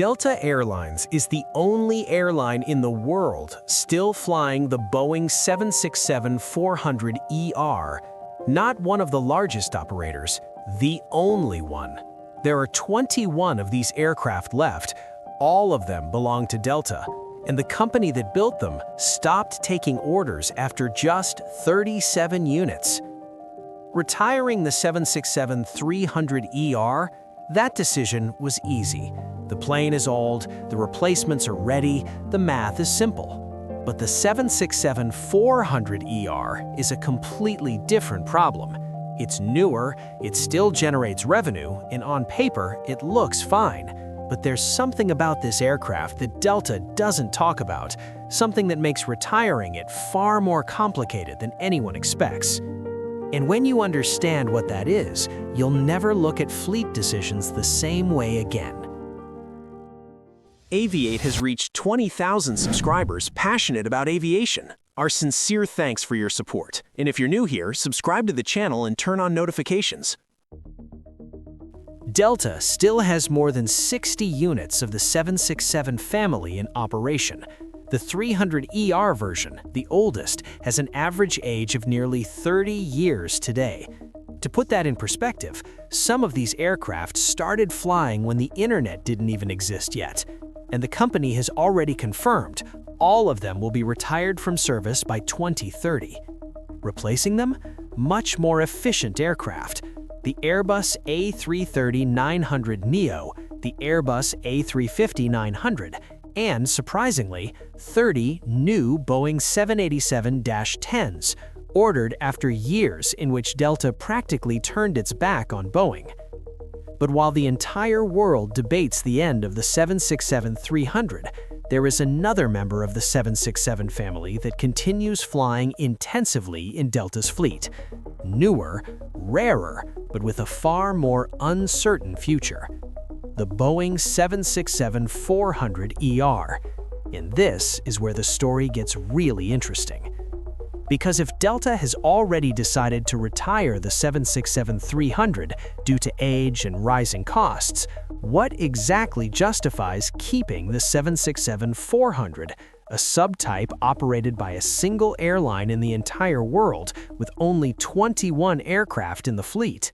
Delta Airlines is the only airline in the world still flying the Boeing 767-400ER, not one of the largest operators, the only one. There are 21 of these aircraft left. All of them belong to Delta, and the company that built them stopped taking orders after just 37 units. Retiring the 767-300ER, that decision was easy. The plane is old, the replacements are ready, the math is simple. But the 767-400ER is a completely different problem. It's newer, it still generates revenue, and on paper, it looks fine. But there's something about this aircraft that Delta doesn't talk about, something that makes retiring it far more complicated than anyone expects. And when you understand what that is, you'll never look at fleet decisions the same way again. Aviate has reached 20,000 subscribers passionate about aviation. Our sincere thanks for your support. And if you're new here, subscribe to the channel and turn on notifications. Delta still has more than 60 units of the 767 family in operation. The 300ER version, the oldest, has an average age of nearly 30 years today. To put that in perspective, some of these aircraft started flying when the internet didn't even exist yet. And the company has already confirmed all of them will be retired from service by 2030. Replacing them? Much more efficient aircraft. The Airbus A330-900neo, the Airbus A350-900, and, surprisingly, 30 new Boeing 787-10s, ordered after years in which Delta practically turned its back on Boeing. But while the entire world debates the end of the 767-300, there is another member of the 767 family that continues flying intensively in Delta's fleet. Newer, rarer, but with a far more uncertain future. The Boeing 767-400ER. And this is where the story gets really interesting. Because if Delta has already decided to retire the 767-300 due to age and rising costs, what exactly justifies keeping the 767-400, a subtype operated by a single airline in the entire world with only 21 aircraft in the fleet?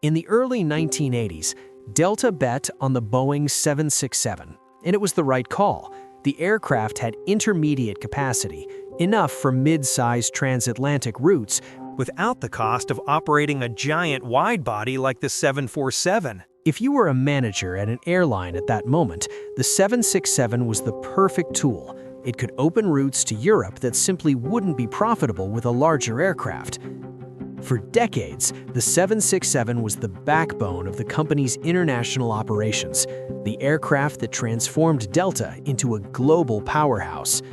In the early 1980s, Delta bet on the Boeing 767, and it was the right call. The aircraft had intermediate capacity, enough for mid-sized transatlantic routes without the cost of operating a giant wide-body like the 747. If you were a manager at an airline at that moment, the 767 was the perfect tool. It could open routes to Europe that simply wouldn't be profitable with a larger aircraft. For decades, the 767 was the backbone of the company's international operations, the aircraft that transformed Delta into a global powerhouse.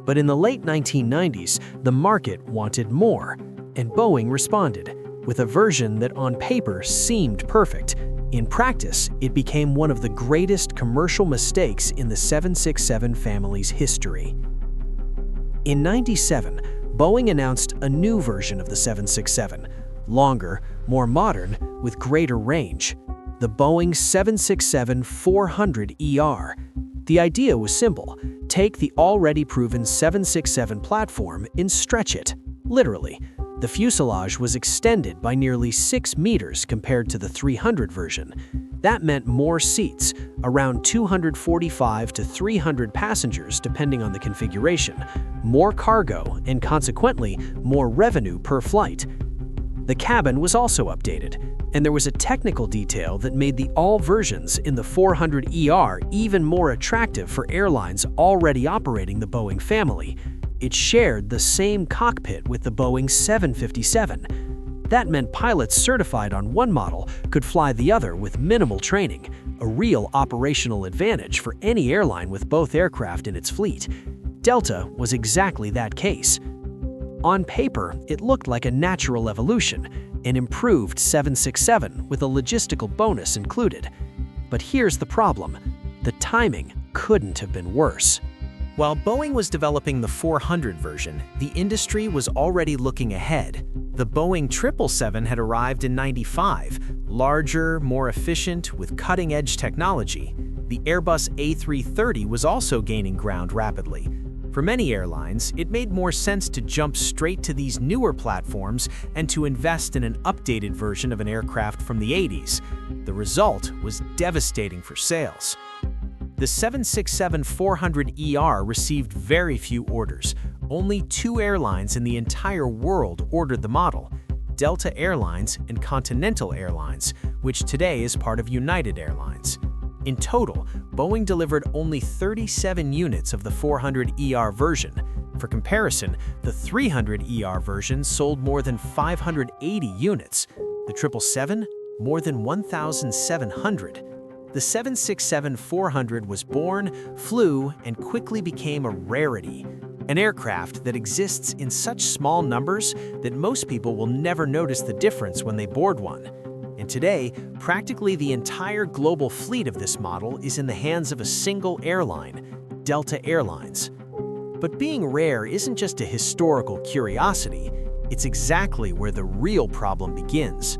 But in the late 1990s, the market wanted more, and Boeing responded, with a version that on paper seemed perfect. In practice, it became one of the greatest commercial mistakes in the 767 family's history. In '97, Boeing announced a new version of the 767, longer, more modern, with greater range, the Boeing 767-400ER. The idea was simple: take the already proven 767 platform and stretch it, literally. The fuselage was extended by nearly 6 meters compared to the 300 version. That meant more seats, around 245 to 300 passengers depending on the configuration, more cargo, and consequently, more revenue per flight. The cabin was also updated, and there was a technical detail that made the all versions in the 400ER even more attractive for airlines already operating the Boeing family. It shared the same cockpit with the Boeing 757. That meant pilots certified on one model could fly the other with minimal training, a real operational advantage for any airline with both aircraft in its fleet. Delta was exactly that case. On paper, it looked like a natural evolution, an improved 767 with a logistical bonus included. But here's the problem: the timing couldn't have been worse. While Boeing was developing the 400 version, the industry was already looking ahead. The Boeing 777 had arrived in '95, larger, more efficient, with cutting-edge technology. The Airbus A330 was also gaining ground rapidly. For many airlines, it made more sense to jump straight to these newer platforms and to invest in an updated version of an aircraft from the 80s. The result was devastating for sales. The 767-400ER received very few orders. Only 2 airlines in the entire world ordered the model: Delta Airlines and Continental Airlines, which today is part of United Airlines. In total, Boeing delivered only 37 units of the 400ER version. For comparison, the 300ER version sold more than 580 units. The 777, more than 1,700. The 767-400 was born, flew, and quickly became a rarity. An aircraft that exists in such small numbers that most people will never notice the difference when they board one. And today, practically the entire global fleet of this model is in the hands of a single airline, Delta Airlines. But being rare isn't just a historical curiosity, it's exactly where the real problem begins.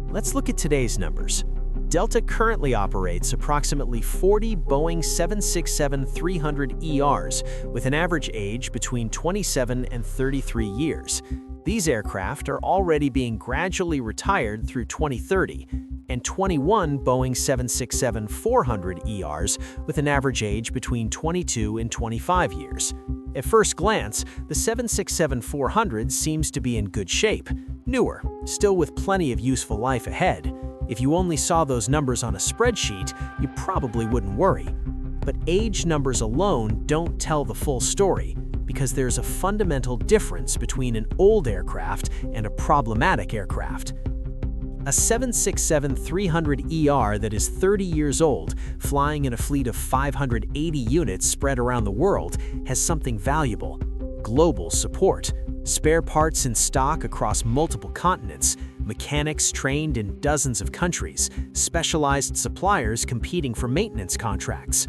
Let's look at today's numbers. Delta currently operates approximately 40 Boeing 767-300ERs with an average age between 27 and 33 years. These aircraft are already being gradually retired through 2030, and 21 Boeing 767-400ERs with an average age between 22 and 25 years. At first glance, the 767-400 seems to be in good shape, newer, still with plenty of useful life ahead. If you only saw those numbers on a spreadsheet, you probably wouldn't worry. But age numbers alone don't tell the full story, because there's a fundamental difference between an old aircraft and a problematic aircraft. A 767-300ER that is 30 years old, flying in a fleet of 580 units spread around the world, has something valuable: global support, spare parts in stock across multiple continents, mechanics trained in dozens of countries, specialized suppliers competing for maintenance contracts.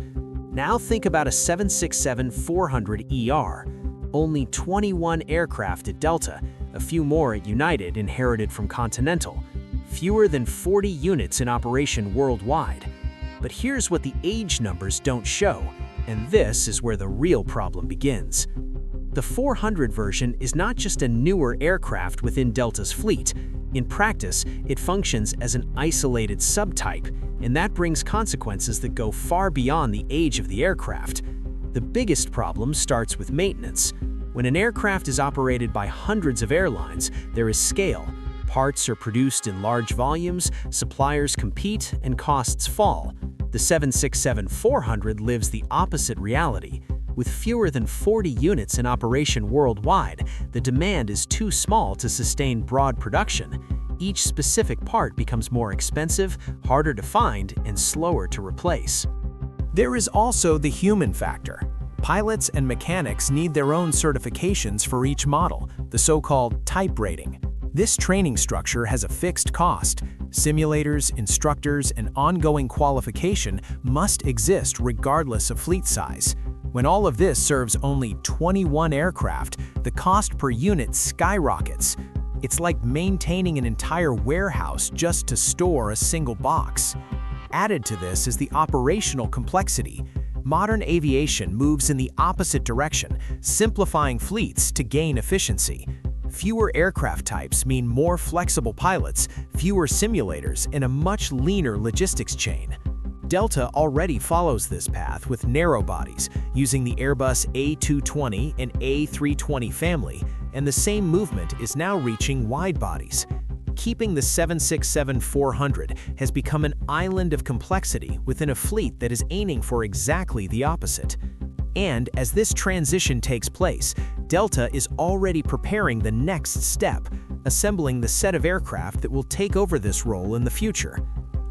Now think about a 767-400ER. Only 21 aircraft at Delta, a few more at United inherited from Continental. Fewer than 40 units in operation worldwide. But here's what the age numbers don't show, and this is where the real problem begins. The 400 version is not just a newer aircraft within Delta's fleet. In practice, it functions as an isolated subtype, and that brings consequences that go far beyond the age of the aircraft. The biggest problem starts with maintenance. When an aircraft is operated by hundreds of airlines, there is scale. Parts are produced in large volumes, suppliers compete, and costs fall. The 767-400 lives the opposite reality. With fewer than 40 units in operation worldwide, the demand is too small to sustain broad production. Each specific part becomes more expensive, harder to find, and slower to replace. There is also the human factor. Pilots and mechanics need their own certifications for each model, the so-called type rating. This training structure has a fixed cost. Simulators, instructors, and ongoing qualification must exist regardless of fleet size. When all of this serves only 21 aircraft, the cost per unit skyrockets. It's like maintaining an entire warehouse just to store a single box. Added to this is the operational complexity. Modern aviation moves in the opposite direction, simplifying fleets to gain efficiency. Fewer aircraft types mean more flexible pilots, fewer simulators, and a much leaner logistics chain. Delta already follows this path with narrow bodies, using the Airbus A220 and A320 family, and the same movement is now reaching wide bodies. Keeping the 767-400 has become an island of complexity within a fleet that is aiming for exactly the opposite. And as this transition takes place, Delta is already preparing the next step, assembling the set of aircraft that will take over this role in the future.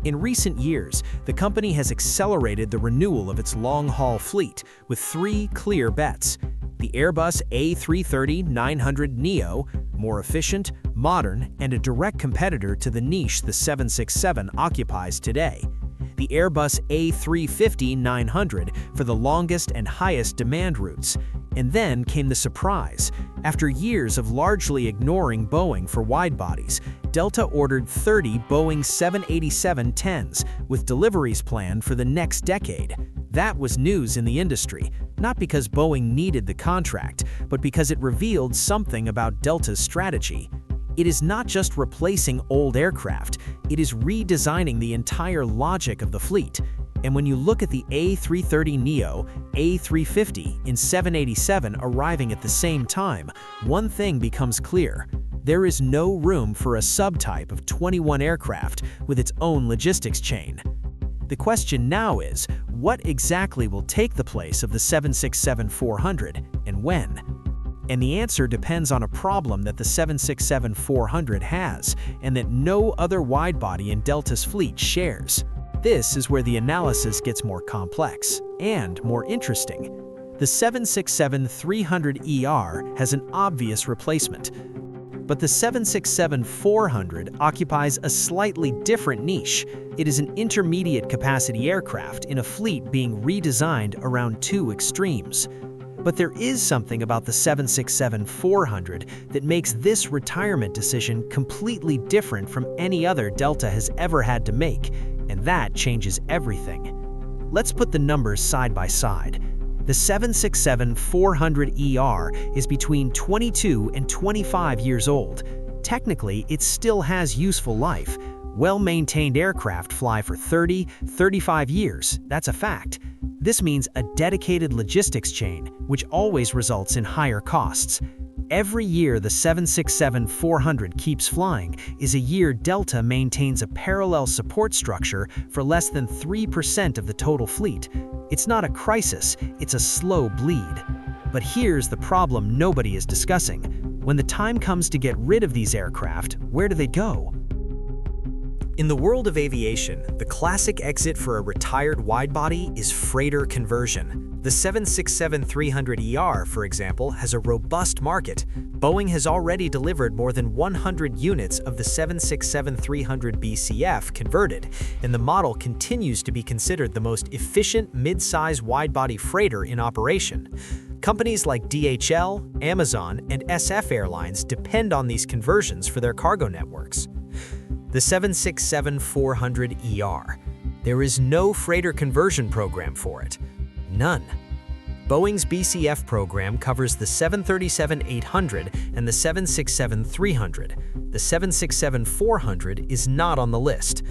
In recent years, the company has accelerated the renewal of its long-haul fleet with 3 clear bets: the Airbus A330-900neo, more efficient, modern, and a direct competitor to the niche the 767 occupies today; the the Airbus A350-900 for the longest and highest demand routes. And then came the surprise. After years of largely ignoring Boeing for wide-bodies, Delta ordered 30 Boeing 787-10s, with deliveries planned for the next decade. That was news in the industry, not because Boeing needed the contract, but because it revealed something about Delta's strategy. It is not just replacing old aircraft, it is redesigning the entire logic of the fleet. And when you look at the A330neo, A350, and 787 arriving at the same time, one thing becomes clear. There is no room for a subtype of 21 aircraft with its own logistics chain. The question now is, what exactly will take the place of the 767-400, and when? And the answer depends on a problem that the 767-400 has, and that no other widebody in Delta's fleet shares. This is where the analysis gets more complex and more interesting. The 767-300ER has an obvious replacement, but the 767-400 occupies a slightly different niche. It is an intermediate capacity aircraft in a fleet being redesigned around two extremes. But there is something about the 767-400 that makes this retirement decision completely different from any other Delta has ever had to make, and that changes everything. Let's put the numbers side by side. The 767-400ER is between 22 and 25 years old. Technically, it still has useful life. Well-maintained aircraft fly for 30, 35 years, that's a fact. This means a dedicated logistics chain, which always results in higher costs. Every year the 767-400 keeps flying is a year Delta maintains a parallel support structure for less than 3% of the total fleet. It's not a crisis, it's a slow bleed. But here's the problem nobody is discussing. When the time comes to get rid of these aircraft, where do they go? In the world of aviation, the classic exit for a retired widebody is freighter conversion. The 767-300ER, for example, has a robust market. Boeing has already delivered more than 100 units of the 767-300 BCF converted, and the model continues to be considered the most efficient mid-size widebody freighter in operation. Companies like DHL, Amazon, and SF Airlines depend on these conversions for their cargo networks. The 767-400ER. There is no freighter conversion program for it. None. Boeing's BCF program covers the 737-800 and the 767-300. The 767-400 is not on the list.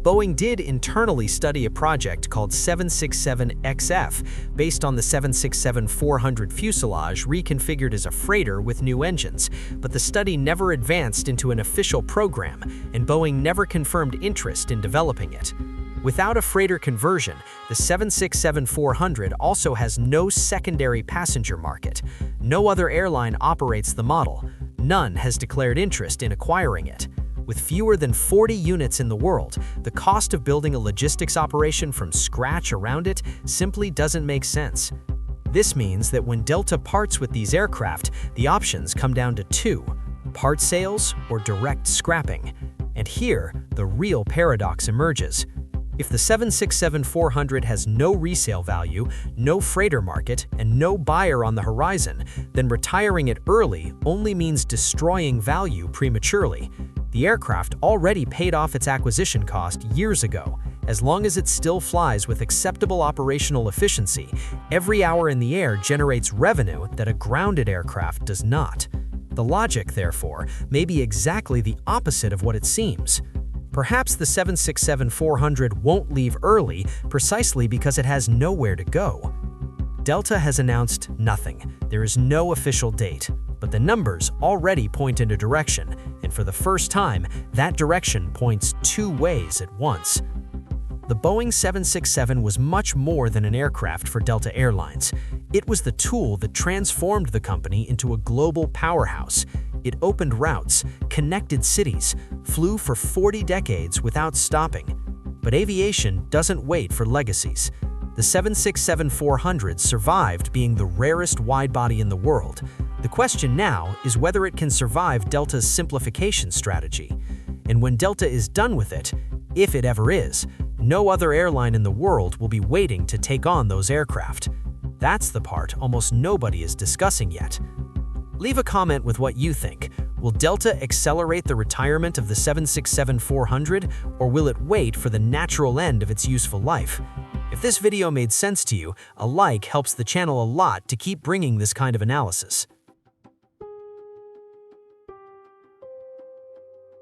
Boeing did internally study a project called 767XF based on the 767-400 fuselage reconfigured as a freighter with new engines, but the study never advanced into an official program, and Boeing never confirmed interest in developing it. Without a freighter conversion, the 767-400 also has no secondary passenger market. No other airline operates the model. None has declared interest in acquiring it. With fewer than 40 units in the world, the cost of building a logistics operation from scratch around it simply doesn't make sense. This means that when Delta parts with these aircraft, the options come down to two: part sales or direct scrapping. And here, the real paradox emerges. If the 767-400 has no resale value, no freighter market, and no buyer on the horizon, then retiring it early only means destroying value prematurely. The aircraft already paid off its acquisition cost years ago. As long as it still flies with acceptable operational efficiency, every hour in the air generates revenue that a grounded aircraft does not. The logic, therefore, may be exactly the opposite of what it seems. Perhaps the 767-400 won't leave early precisely because it has nowhere to go. Delta has announced nothing. There is no official date, but the numbers already point in a direction, and for the first time, that direction points two ways at once. The Boeing 767 was much more than an aircraft for Delta Airlines. It was the tool that transformed the company into a global powerhouse. It opened routes, connected cities, flew for 40 decades without stopping. But aviation doesn't wait for legacies. The 767-400 survived being the rarest widebody in the world. The question now is whether it can survive Delta's simplification strategy. And when Delta is done with it, if it ever is, No other airline in the world will be waiting to take on those aircraft. That's the part almost nobody is discussing yet. Leave a comment with what you think. Will Delta accelerate the retirement of the 767-400, or will it wait for the natural end of its useful life? If this video made sense to you, a like helps the channel a lot to keep bringing this kind of analysis.